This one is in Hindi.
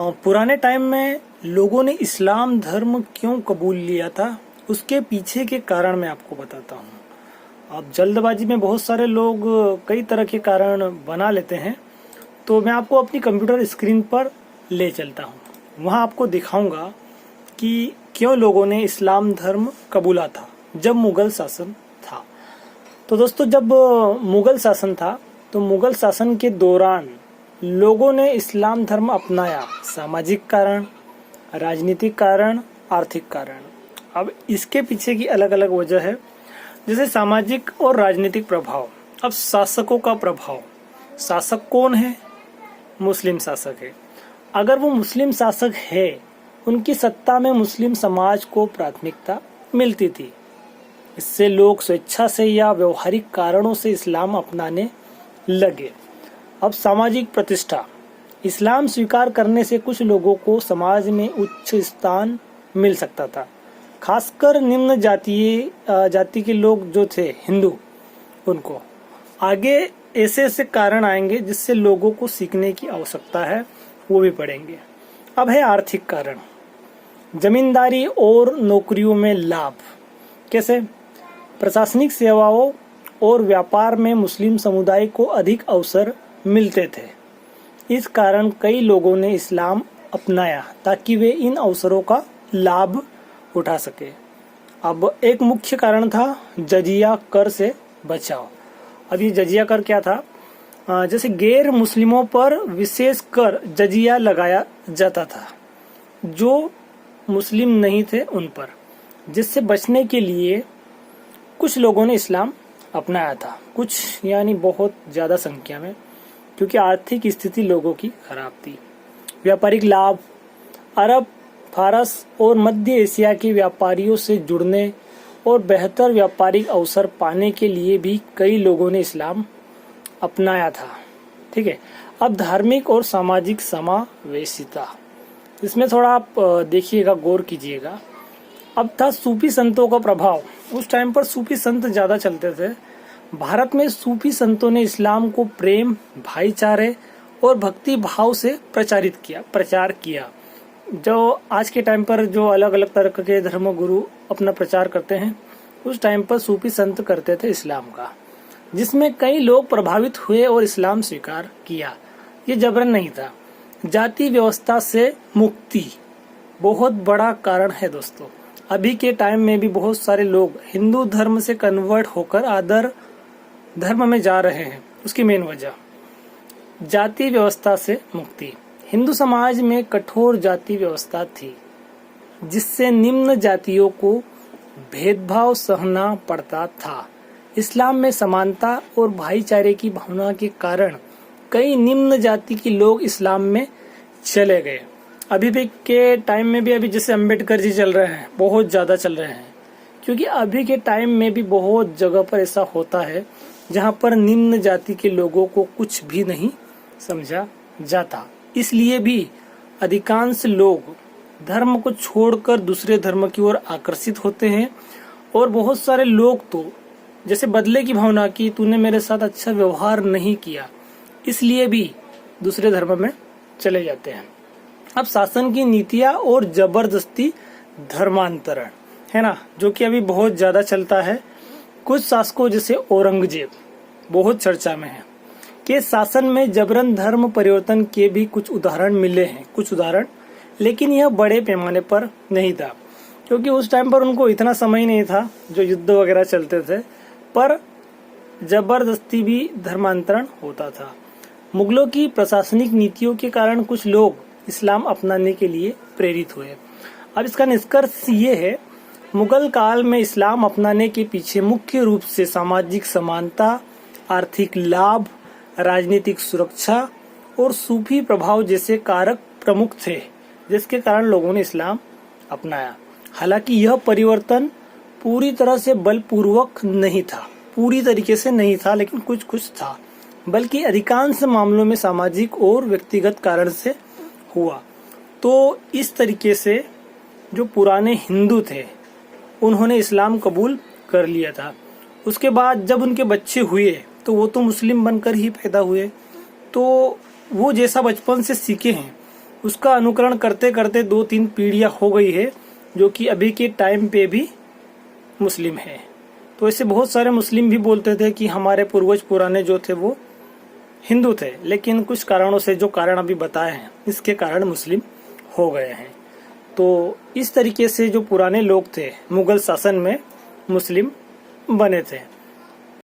पुराने टाइम में लोगों ने इस्लाम धर्म क्यों कबूल लिया था, उसके पीछे के कारण मैं आपको बताता हूँ। अब जल्दबाजी में बहुत सारे लोग कई तरह के कारण बना लेते हैं, तो मैं आपको अपनी कंप्यूटर स्क्रीन पर ले चलता हूँ। वहाँ आपको दिखाऊंगा कि क्यों लोगों ने इस्लाम धर्म कबूला था जब मुगल शासन था। तो दोस्तों, जब मुगल शासन था तो मुगल शासन के दौरान लोगों ने इस्लाम धर्म अपनाया। सामाजिक कारण, राजनीतिक कारण, आर्थिक कारण। अब इसके पीछे की अलग अलग वजह है। जैसे सामाजिक और राजनीतिक प्रभाव। अब शासकों का प्रभाव। शासक कौन है? मुस्लिम शासक है। अगर वो मुस्लिम शासक है, उनकी सत्ता में मुस्लिम समाज को प्राथमिकता मिलती थी। इससे लोग स्वेच्छा से या व्यवहारिक कारणों से इस्लाम अपनाने लगे। अब सामाजिक प्रतिष्ठा। इस्लाम स्वीकार करने से कुछ लोगों को समाज में उच्च स्थान मिल सकता था, खासकर निम्न जाति के लोग जो थे, हिंदू, उनको। आगे ऐसे ऐसे कारण आएंगे जिससे लोगों को सीखने की आवश्यकता है, वो भी पढ़ेंगे। अब है आर्थिक कारण। जमींदारी और नौकरियों में लाभ। कैसे? प्रशासनिक सेवाओं और व्यापार में मुस्लिम समुदाय को अधिक अवसर मिलते थे। इस कारण कई लोगों ने इस्लाम अपनाया ताकि वे इन अवसरों का लाभ उठा सके। अब एक मुख्य कारण था जजिया कर से बचाव। अब ये जजिया कर क्या था? जैसे गैर मुस्लिमों पर विशेष कर जजिया लगाया जाता था, जो मुस्लिम नहीं थे उन पर, जिससे बचने के लिए कुछ लोगों ने इस्लाम अपनाया था। कुछ यानी बहुत ज्यादा संख्या में, क्योंकि आर्थिक स्थिति लोगों की खराब थी। व्यापारिक लाभ। अरब, फारस और मध्य एशिया के व्यापारियों से जुड़ने और बेहतर व्यापारिक अवसर पाने के लिए भी कई लोगों ने इस्लाम अपनाया था। ठीक है। अब धार्मिक और सामाजिक समावेशिता, इसमें थोड़ा आप देखिएगा, गौर कीजिएगा। अब था सूफी संतों का प्रभाव। उस टाइम पर सूफी संत ज्यादा चलते थे। भारत में सूफी संतों ने इस्लाम को प्रेम, भाईचारे और भक्ति भाव से प्रचार किया। जो आज के टाइम पर जो अलग अलग तरह के धर्म गुरु अपना प्रचार करते हैं, उस टाइम पर सूफी संत करते थे इस्लाम का, जिसमें कई लोग प्रभावित हुए और इस्लाम स्वीकार किया। ये जबरन नहीं था। जाति व्यवस्था से मुक्ति बहुत बड़ा कारण है दोस्तों। अभी के टाइम में भी बहुत सारे लोग हिंदू धर्म से कन्वर्ट होकर अदर धर्म में जा रहे हैं। उसकी मेन वजह जाति व्यवस्था से मुक्ति। हिंदू समाज में कठोर जाति व्यवस्था थी, जिससे निम्न जातियों को भेदभाव सहना पड़ता था। इस्लाम में समानता और भाईचारे की भावना के कारण कई निम्न जाति के लोग इस्लाम में चले गए। अभी भी के टाइम में भी, अभी जैसे अम्बेडकर जी चल रहे हैं, बहुत ज्यादा चल रहे हैं, क्योंकि अभी के टाइम में भी बहुत जगह पर ऐसा होता है जहां पर निम्न जाति के लोगों को कुछ भी नहीं समझा जाता। इसलिए भी अधिकांश लोग धर्म को छोड़कर दूसरे धर्म की ओर आकर्षित होते हैं, और बहुत सारे लोग तो जैसे बदले की भावना की, तूने मेरे साथ अच्छा व्यवहार नहीं किया, इसलिए भी दूसरे धर्म में चले जाते हैं। अब शासन की नीतियां और जबरदस्ती धर्मांतरण है ना, जो कि अभी बहुत ज्यादा चलता है। कुछ शासकों जैसे औरंगजेब बहुत चर्चा में है, के शासन में जबरन धर्म परिवर्तन के भी कुछ उदाहरण मिले हैं, कुछ उदाहरण, लेकिन यह बड़े पैमाने पर नहीं था, क्योंकि उस टाइम पर उनको इतना समय नहीं था जो युद्ध वगैरह चलते थे, पर जबरदस्ती भी धर्मांतरण होता था। मुगलों की प्रशासनिक नीतियों के कारण कुछ लोग इस्लाम अपनाने के लिए प्रेरित हुए। अब इसका निष्कर्ष ये है, मुगल काल में इस्लाम अपनाने के पीछे मुख्य रूप से सामाजिक समानता, आर्थिक लाभ, राजनीतिक सुरक्षा और सूफी प्रभाव जैसे कारक प्रमुख थे, जिसके कारण लोगों ने इस्लाम अपनाया। हालांकि यह परिवर्तन पूरी तरह से बलपूर्वक नहीं था, पूरी तरीके से नहीं था, लेकिन कुछ कुछ था, बल्कि अधिकांश मामलों में सामाजिक और व्यक्तिगत कारण से हुआ। तो इस तरीके से जो पुराने हिंदू थे, उन्होंने इस्लाम कबूल कर लिया था। उसके बाद जब उनके बच्चे हुए तो वो तो मुस्लिम बनकर ही पैदा हुए, तो वो जैसा बचपन से सीखे हैं उसका अनुकरण करते करते 2-3 पीढ़ियां हो गई है जो कि अभी के टाइम पे भी मुस्लिम है। तो ऐसे बहुत सारे मुस्लिम भी बोलते थे कि हमारे पूर्वज पुराने जो थे वो हिंदू थे, लेकिन कुछ कारणों से, जो कारण अभी बताए हैं, इसके कारण मुस्लिम हो गए हैं। तो इस तरीके से जो पुराने लोग थे मुगल शासन में मुस्लिम बने थे।